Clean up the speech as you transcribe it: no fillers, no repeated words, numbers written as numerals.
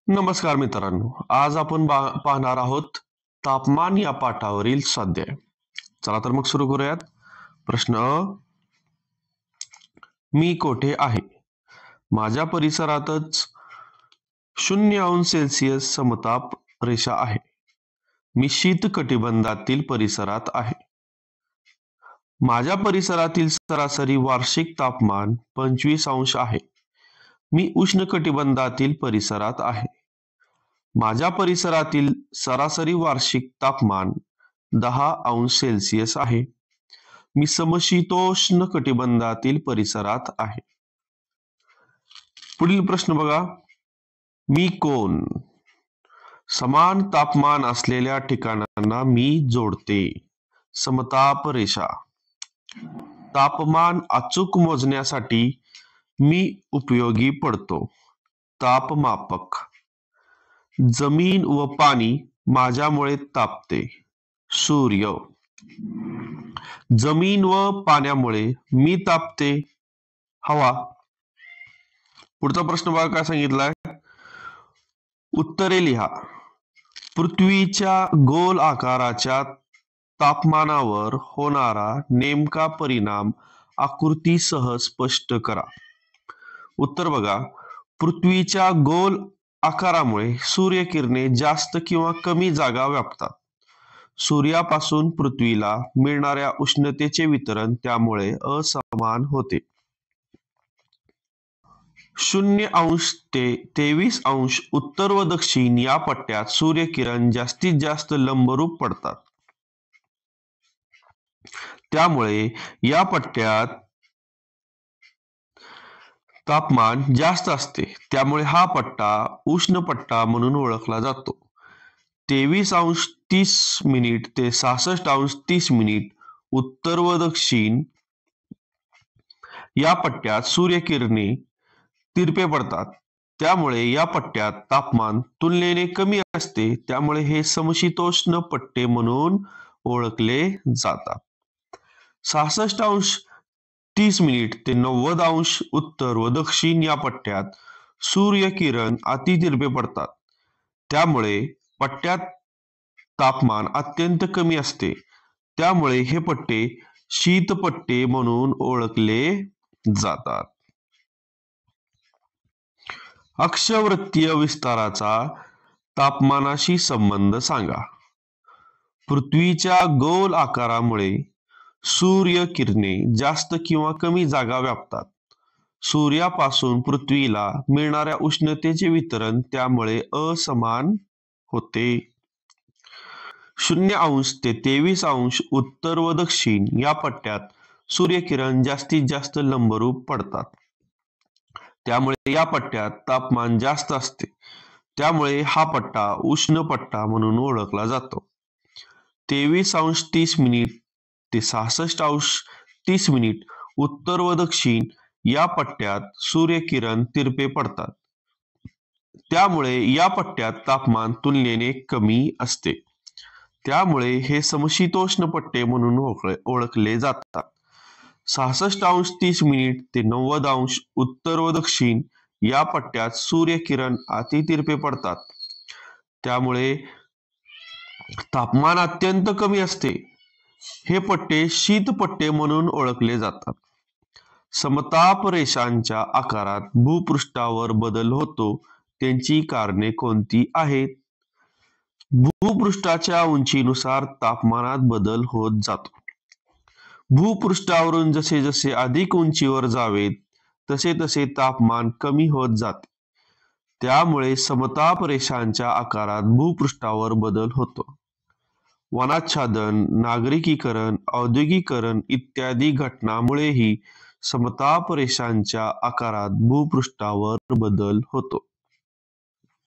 नमस्कार मित्रांनो, आज आपण पाहणार आहोत तापमान या पाठावरील स्वाध्याय. चला तर मग सुरू करूयात. प्रश्न अ, मी कोठे आहे? माझ्या परिसरातच 0 अंश सेल्सिअस समताप रेषा आहे. मी शीत कटिबंधातील परिसरात आहे. माझ्या परिसरातील सरासरी वार्षिक तापमान 25 अंश आहे. मी उष्ण कटिबंधातील परिसरात आहे. माझ्या परिसरातील सरासरी वार्षिक तापमान 10 अंश सेल्सिअस आहे. मी समशीतोष्ण कटिबंधातील परिसरात आहे. पुढील प्रश्न बघा. मी कोण? समान तापमान असलेल्या ठिकाणांना मी जोडते. समताप रेषा. तापमान अचूक मोजण्यासाठी मी उपयोगी पडतो. तापमापक. जमीन व पाणी माझ्यामुळे तापते. सूर्य. जमीन व पाण्यामुळे मी तापते. हवा. पुढचा प्रश्न बघा काय सांगितलाय. उत्तरे लिहा. पृथ्वीच्या गोल आकाराच्या तापमानावर होणारा नेमका परिणाम आकृतीसह स्पष्ट करा. उत्तर बघा. पृथ्वीच्या गोल आकारामुळे सूर्यकिरणे जास्त किंवा कमी जागा व्यापतात. सूर्यापासून पृथ्वीला मिळणाऱ्या उष्णतेचे वितरण त्यामुळे असमान होते. 0 अंश ते 23 अंश उत्तर व दक्षिण या पट्ट्यात सूर्यकिरण जास्तीत जास्त लंबरूप पडतात. त्यामुळे या पट्ट्यात तापमान जास्त असते. त्यामुळे हा पट्टा उष्ण पट्टा म्हणून ओळखला जातो. 23 अंश 30 मिनिट ते 66 अंश 30 मिनिट उत्तर व दक्षिण या पट्ट्यात सूर्यकिरणे तिरपे पडतात. त्यामुळे या पट्ट्यात तापमान तुलनेने कमी असते. त्यामुळे हे समशीतोष्ण पट्टे म्हणून ओळखले जातात. 66 अंश 30 मिनिट ते 90 अंश उत्तर व दक्षिण या पट्ट्यात सूर्यकिरण अतितिरपे पडतात. त्यामुळे पट्ट्यात तापमान अत्यंत कमी असते. त्यामुळे हे पट्टे शीतपट्टे म्हणून ओळखले जातात. अक्षवृत्तीय विस्ताराचा तापमानाशी संबंध सांगा. पृथ्वीच्या गोल आकारामुळे सूर्यकिरणे जास्त किंवा कमी जागा व्यापतात. सूर्यापासून पृथ्वीला मिळणाऱ्या उष्णतेचे वितरण त्यामुळे असमान होते. 0 अंश ते 23 अंश उत्तर व दक्षिण या पट्ट्यात सूर्यकिरण जास्तीत जास्त लंबरूप पडतात. त्यामुळे या पट्ट्यात तापमान जास्त असते. त्यामुळे हा पट्टा उष्ण पट्टा म्हणून ओळखला जातो. 23 अंश 30 मिनिट ते 66 अंश 30 मिनिट उत्तर व दक्षिण या पट्ट्यात सूर्यकिरण तिरपे पडतात. त्यामुळे या पट्ट्यात तापमान तुलनेने कमी असते. त्यामुळे हे समशीतोष्ण पट्टे म्हणून ओळखले जातात. 66 अंश 30 मिनिट ते 90 अंश उत्तर व दक्षिण या पट्ट्यात सूर्यकिरण अतितिरपे पडतात. त्यामुळे तापमान अत्यंत कमी असते. हे पट्टे शीतपट्टे म्हणून ओळखले जातात. समताप रेषांच्या आकारात भूपृष्ठावर बदल होतो. त्यांची कारणे कोणती आहेत? भूपृष्ठाच्या उंचीनुसार तापमानात बदल होत जातो. भूपृष्ठावरून जसे जसे अधिक उंचीवर जावे तसे तसे तापमान कमी होत जाते. त्यामुळे समताप रेषांच्या आकारात भूपृष्ठावर बदल होतो. वनाच्छादन, नागरिकीकरण, औद्योगिकरण इत्यादी घटनांमुळेही समताप रेषांच्या आकारात भूपृष्ठावर बदल होतो.